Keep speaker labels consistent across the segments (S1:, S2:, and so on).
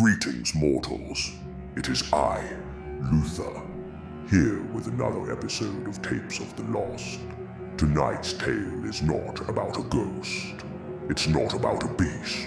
S1: Greetings, mortals. It is I, Luther, here with another episode of Tapes of the Lost. Tonight's tale is not about a ghost. It's not about a beast.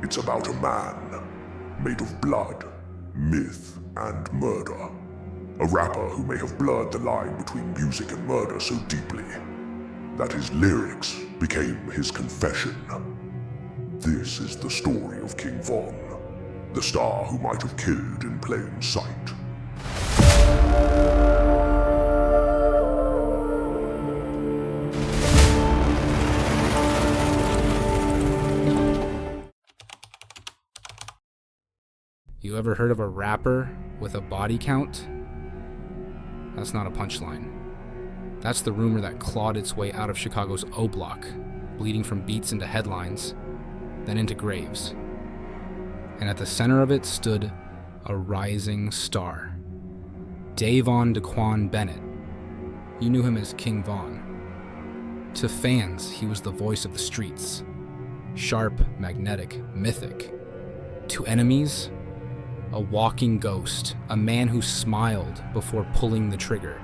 S1: It's about a man, made of blood, myth, and murder. A rapper who may have blurred the line between music and murder so deeply that his lyrics became his confession. This is the story of King Von, the star who might have killed in plain sight.
S2: You ever heard of a rapper with a body count? That's not a punchline. That's the rumor that clawed its way out of Chicago's O Block, bleeding from beats into headlines, then into graves. And at the center of it stood a rising star. Dayvon Bennett. You knew him as King Von. To fans, he was the voice of the streets. Sharp, magnetic, mythic. To enemies, a walking ghost, a man who smiled before pulling the trigger.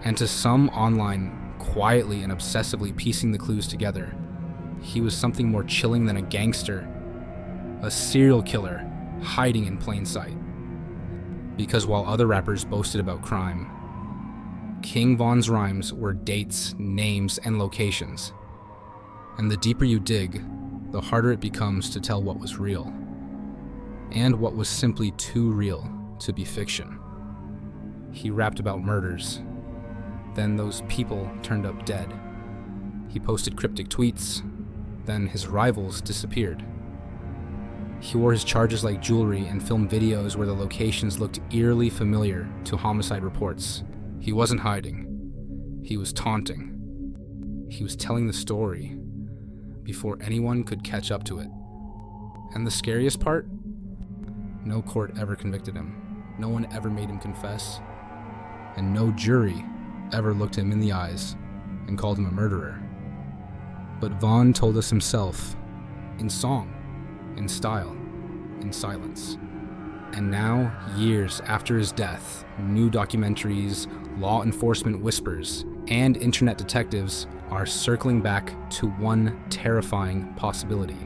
S2: And to some online, quietly and obsessively piecing the clues together, he was something more chilling than a gangster, a serial killer hiding in plain sight. Because while other rappers boasted about crime, King Von's rhymes were dates, names, and locations. And the deeper you dig, the harder it becomes to tell what was real, and what was simply too real to be fiction. He rapped about murders. Then those people turned up dead. He posted cryptic tweets. Then his rivals disappeared. He wore his charges like jewelry and filmed videos where the locations looked eerily familiar to homicide reports. He wasn't hiding. He was taunting. He was telling the story before anyone could catch up to it. And the scariest part? No court ever convicted him. No one ever made him confess. And no jury ever looked him in the eyes and called him a murderer. But Von told us himself, in song, in style, in silence. And now, years after his death, new documentaries, law enforcement whispers, and internet detectives are circling back to one terrifying possibility.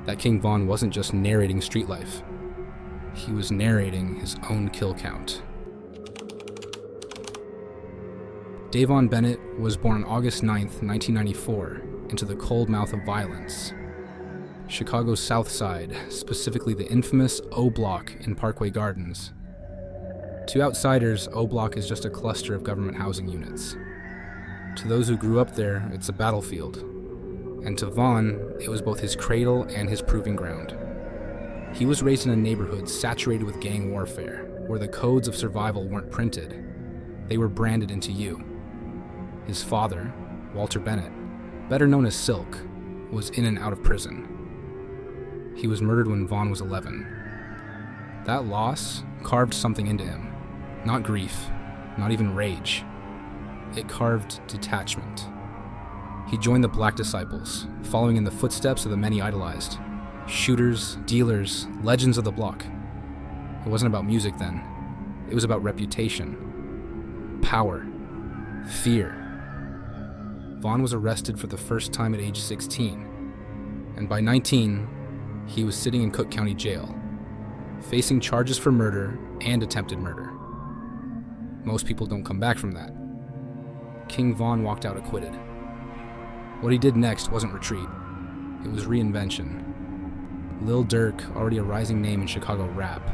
S2: That King Von wasn't just narrating street life. He was narrating his own kill count. Dayvon Bennett was born on August 9th, 1994, into the cold mouth of violence. Chicago's South Side, specifically the infamous O Block in Parkway Gardens. To outsiders, O Block is just a cluster of government housing units. To those who grew up there, it's a battlefield. And to Von, it was both his cradle and his proving ground. He was raised in a neighborhood saturated with gang warfare, where the codes of survival weren't printed. They were branded into you. His father, Walter Bennett, better known as Silk, was in and out of prison. He was murdered when Von was 11. That loss carved something into him. Not grief, not even rage. It carved detachment. He joined the Black Disciples, following in the footsteps of the men he idolized. Shooters, dealers, legends of the block. It wasn't about music then. It was about reputation, power, fear. Von was arrested for the first time at age 16, and by 19, he was sitting in Cook County Jail, facing charges for murder and attempted murder. Most people don't come back from that. King Von walked out acquitted. What he did next wasn't retreat. It was reinvention. Lil Durk, already a rising name in Chicago rap,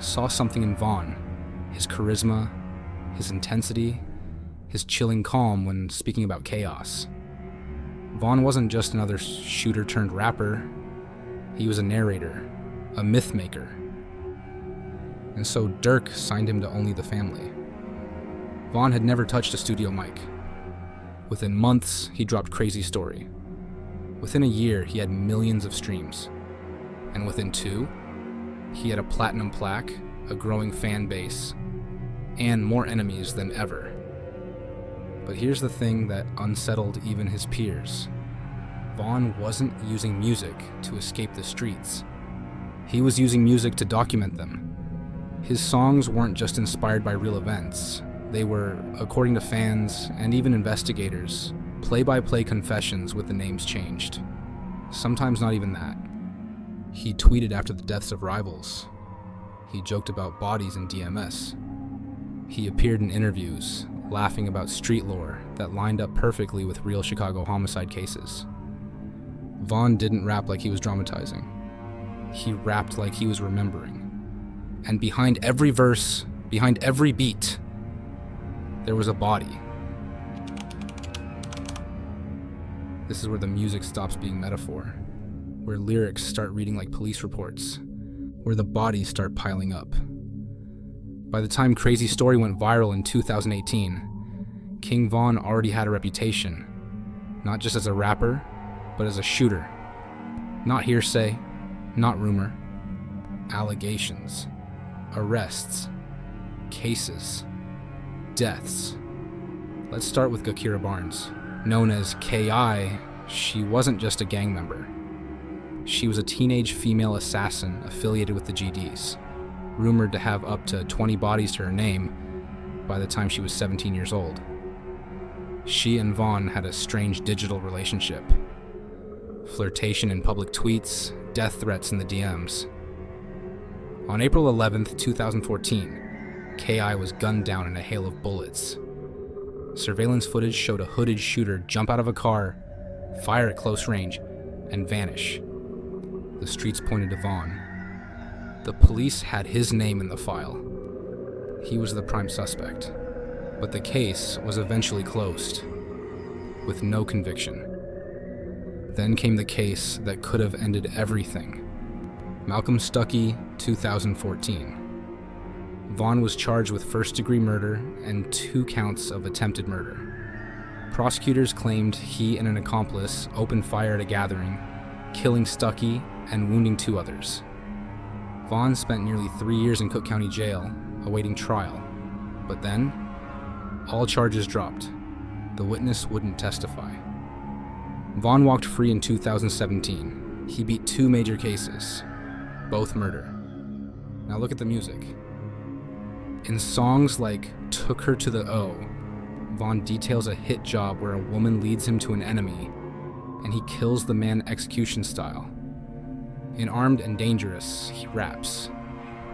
S2: saw something in Von, his charisma, his intensity, his chilling calm when speaking about chaos. Von wasn't just another shooter turned rapper. He was a narrator, a myth maker. And so Durk signed him to Only the Family. Von had never touched a studio mic. Within months, he dropped Crazy Story. Within a year, he had millions of streams. And within 2, he had a platinum plaque, a growing fan base, and more enemies than ever. But here's the thing that unsettled even his peers. Von wasn't using music to escape the streets. He was using music to document them. His songs weren't just inspired by real events. They were, according to fans and even investigators, play-by-play confessions with the names changed. Sometimes not even that. He tweeted after the deaths of rivals. He joked about bodies in DMS. He appeared in interviews, laughing about street lore that lined up perfectly with real Chicago homicide cases. Vaughn didn't rap like he was dramatizing. He rapped like he was remembering. And behind every verse, behind every beat, there was a body. This is where the music stops being metaphor, where lyrics start reading like police reports, where the bodies start piling up. By the time Crazy Story went viral in 2018, King Von already had a reputation, not just as a rapper, but as a shooter. Not hearsay, not rumor. Allegations, arrests, cases, deaths. Let's start with Gakira Barnes. Known as K.I., she wasn't just a gang member. She was a teenage female assassin affiliated with the GDs, rumored to have up to 20 bodies to her name by the time she was 17 years old. She and Vaughn had a strange digital relationship. Flirtation in public tweets, death threats in the DMs. On April 11th, 2014, K.I. was gunned down in a hail of bullets. Surveillance footage showed a hooded shooter jump out of a car, fire at close range, and vanish. The streets pointed to Vaughn. The police had his name in the file. He was the prime suspect. But the case was eventually closed, with no conviction. Then came the case that could have ended everything. Malcolm Stuckey, 2014. Vaughn was charged with first-degree murder and 2 counts of attempted murder. Prosecutors claimed he and an accomplice opened fire at a gathering, killing Stuckey and wounding 2 others. Vaughn spent nearly 3 years in Cook County Jail, awaiting trial. But then, all charges dropped. The witness wouldn't testify. Vaughn walked free in 2017. He beat 2 major cases, both murder. Now look at the music. In songs like Took Her to the O, Vaughn details a hit job where a woman leads him to an enemy, and he kills the man execution style. In Armed and Dangerous, he raps,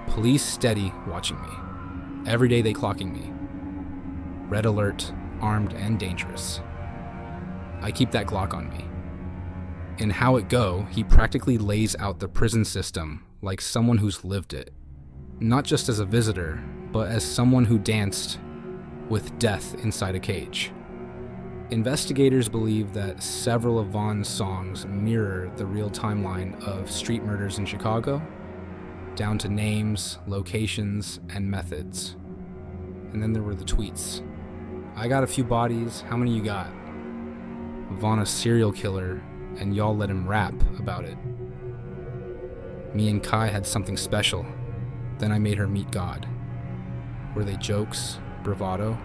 S2: "Police steady watching me. Every day they clocking me. Red alert, armed and dangerous. I keep that Glock on me." In How It Go, he practically lays out the prison system like someone who's lived it. Not just as a visitor, but as someone who danced with death inside a cage. Investigators believe that several of Vaughn's songs mirror the real timeline of street murders in Chicago, down to names, locations, and methods. And then there were the tweets. "I got a few bodies, how many you got? Vaughn a serial killer, and y'all let him rap about it. Me and Kai had something special, then I made her meet God." Were they jokes, bravado,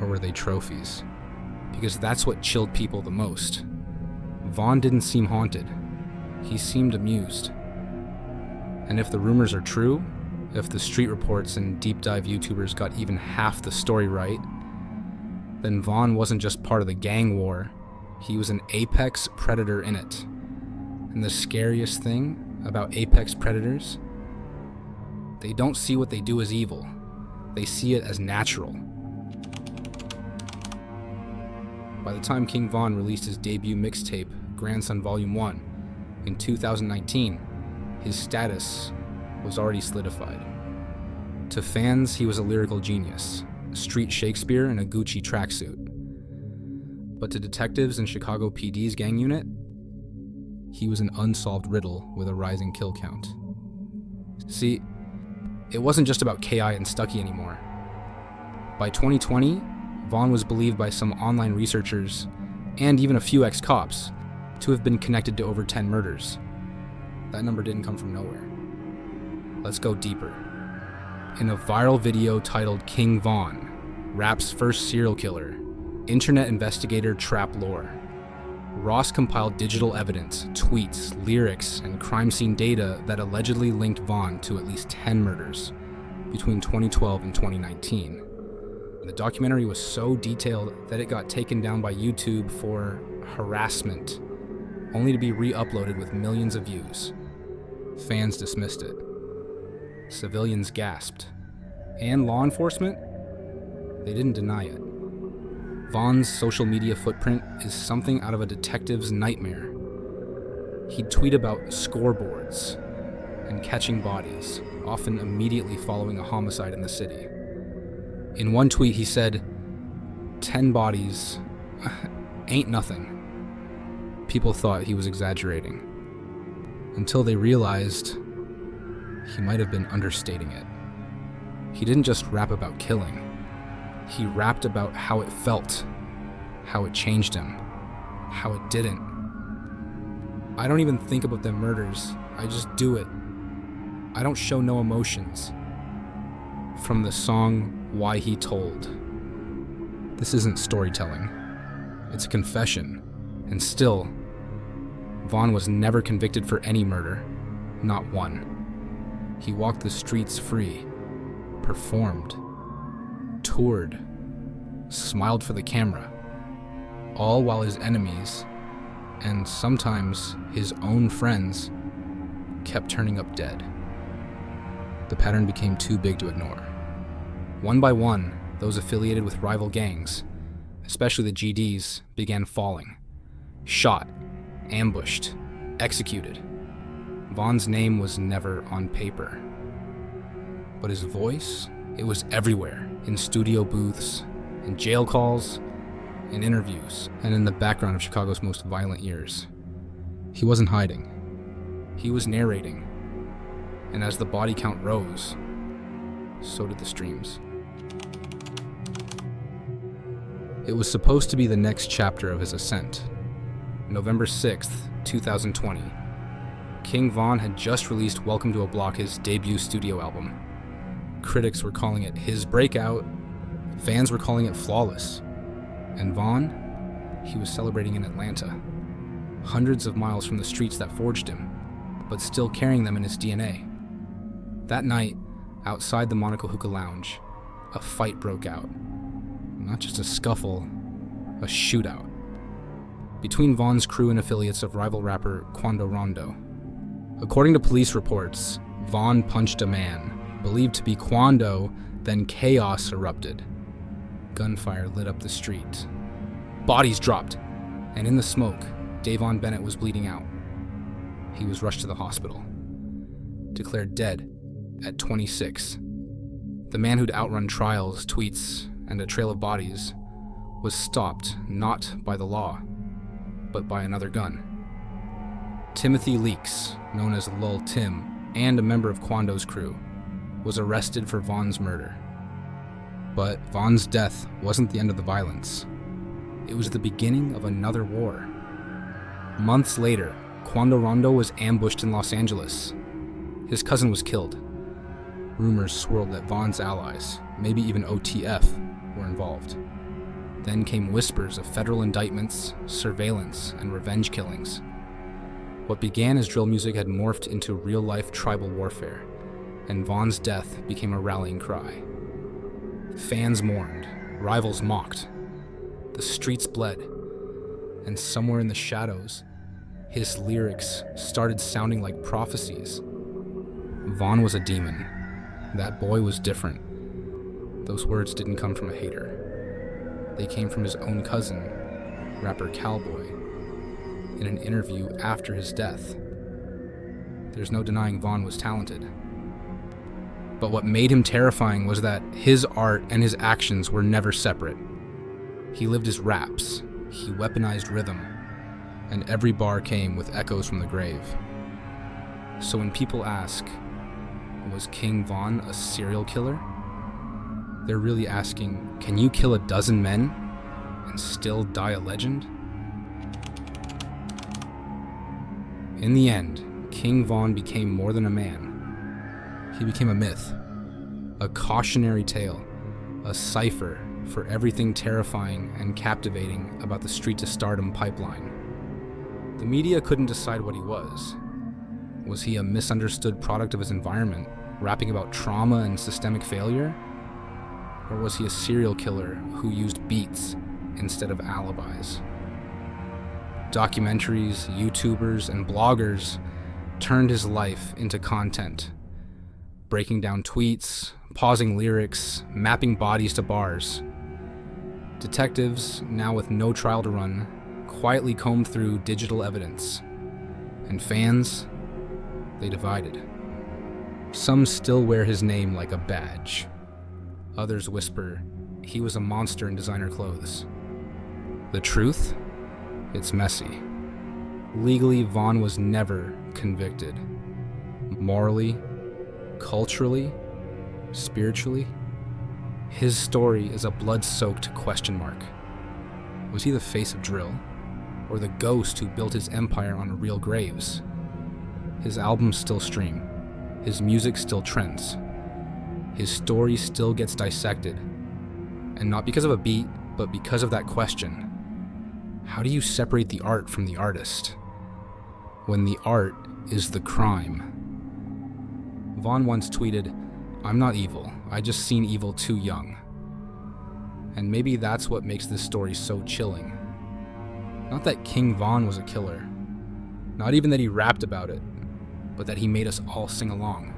S2: or were they trophies? Because that's what chilled people the most. Vaughn didn't seem haunted. He seemed amused. And if the rumors are true, if the street reports and deep dive YouTubers got even half the story right, then Vaughn wasn't just part of the gang war, he was an apex predator in it. And the scariest thing about apex predators, they don't see what they do as evil. They see it as natural. By the time King Von released his debut mixtape, Grandson Volume 1, in 2019, his status was already solidified. To fans, he was a lyrical genius, street Shakespeare in a Gucci tracksuit. But to detectives in Chicago PD's gang unit, he was an unsolved riddle with a rising kill count. See, it wasn't just about K.I. and Stuckey anymore. By 2020, Vaughn was believed by some online researchers, and even a few ex-cops, to have been connected to over 10 murders. That number didn't come from nowhere. Let's go deeper. In a viral video titled King Von, Rap's First Serial Killer, internet investigator Trap Lore, Ross compiled digital evidence, tweets, lyrics, and crime scene data that allegedly linked Vaughn to at least 10 murders between 2012 and 2019. The documentary was so detailed that it got taken down by YouTube for harassment, only to be re-uploaded with millions of views. Fans dismissed it. Civilians gasped. And law enforcement? They didn't deny it. Vaughn's social media footprint is something out of a detective's nightmare. He'd tweet about scoreboards and catching bodies, often immediately following a homicide in the city. In one tweet he said, 10 bodies ain't nothing. People thought he was exaggerating, until they realized he might have been understating it. He didn't just rap about killing. He rapped about how it felt, how it changed him, how it didn't. I don't even think about them murders, I just do it. I don't show no emotions. From the song Why He Told. This isn't storytelling. It's a confession. And still, Vaughn was never convicted for any murder. Not one. He walked the streets free, performed, toured, smiled for the camera, all while his enemies, and sometimes his own friends, kept turning up dead. The pattern became too big to ignore. One by one, those affiliated with rival gangs, especially the GDs, began falling. Shot, ambushed, executed. Vaughn's name was never on paper. But his voice, it was everywhere, in studio booths, in jail calls, in interviews, and in the background of Chicago's most violent years. He wasn't hiding. He was narrating. And as the body count rose, so did the streams. It was supposed to be the next chapter of his ascent. November 6th, 2020. King Von had just released Welcome to a Block, his debut studio album. Critics were calling it his breakout, fans were calling it flawless. And Von, he was celebrating in Atlanta, hundreds of miles from the streets that forged him, but still carrying them in his DNA. That night, outside the Monaco Hookah Lounge, a fight broke out. Not just a scuffle, a shootout. Between Vaughn's crew and affiliates of rival rapper Quando Rondo. According to police reports, Vaughn punched a man, believed to be Quando, then chaos erupted. Gunfire lit up the street. Bodies dropped, and in the smoke, Dayvon Bennett was bleeding out. He was rushed to the hospital. Declared dead at 26. The man who'd outrun trials, tweets, and a trail of bodies was stopped not by the law, but by another gun. Timothy Leaks, known as Lul Tim, and a member of Quando's crew, was arrested for Vaughn's murder. But Vaughn's death wasn't the end of the violence. It was the beginning of another war. Months later, Quando Rondo was ambushed in Los Angeles. His cousin was killed. Rumors swirled that Vaughn's allies, maybe even OTF, were involved. Then came whispers of federal indictments, surveillance, and revenge killings. What began as drill music had morphed into real-life tribal warfare, and Vaughn's death became a rallying cry. Fans mourned, rivals mocked. The streets bled, and somewhere in the shadows, his lyrics started sounding like prophecies. Vaughn was a demon. That boy was different. Those words didn't come from a hater. They came from his own cousin, rapper Cowboy, in an interview after his death. There's no denying Vaughn was talented. But what made him terrifying was that his art and his actions were never separate. He lived his raps, he weaponized rhythm, and every bar came with echoes from the grave. So when people ask, was King Von a serial killer? They're really asking, can you kill a dozen men and still die a legend? In the end, King Von became more than a man. He became a myth, a cautionary tale, a cipher for everything terrifying and captivating about the street to stardom pipeline. The media couldn't decide what he was. Was he a misunderstood product of his environment, rapping about trauma and systemic failure? Or was he a serial killer who used beats instead of alibis? Documentaries, YouTubers, and bloggers turned his life into content, breaking down tweets, pausing lyrics, mapping bodies to bars. Detectives, now with no trial to run, quietly combed through digital evidence. And fans, they divided. Some still wear his name like a badge. Others whisper he was a monster in designer clothes. The truth? It's messy. Legally, Vaughn was never convicted. Morally, culturally, spiritually, his story is a blood-soaked question mark. Was he the face of drill? Or the ghost who built his empire on real graves? His albums still stream. His music still trends. His story still gets dissected. And not because of a beat, but because of that question. How do you separate the art from the artist when the art is the crime? Vaughn once tweeted, "I'm not evil, I just seen evil too young." And maybe that's what makes this story so chilling. Not that King Vaughn was a killer, not even that he rapped about it, but that he made us all sing along.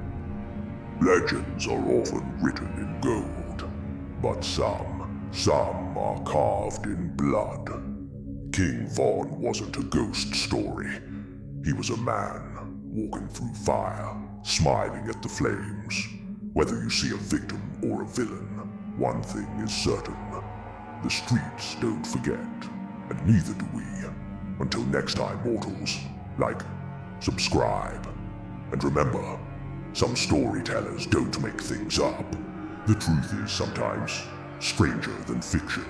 S1: Legends are often written in gold, but some are carved in blood. King Vaughn wasn't a ghost story. He was a man walking through fire, smiling at the flames. Whether you see a victim or a villain, one thing is certain. The streets don't forget, and neither do we. Until next time, mortals, like, subscribe, and remember, some storytellers don't make things up. The truth is sometimes stranger than fiction.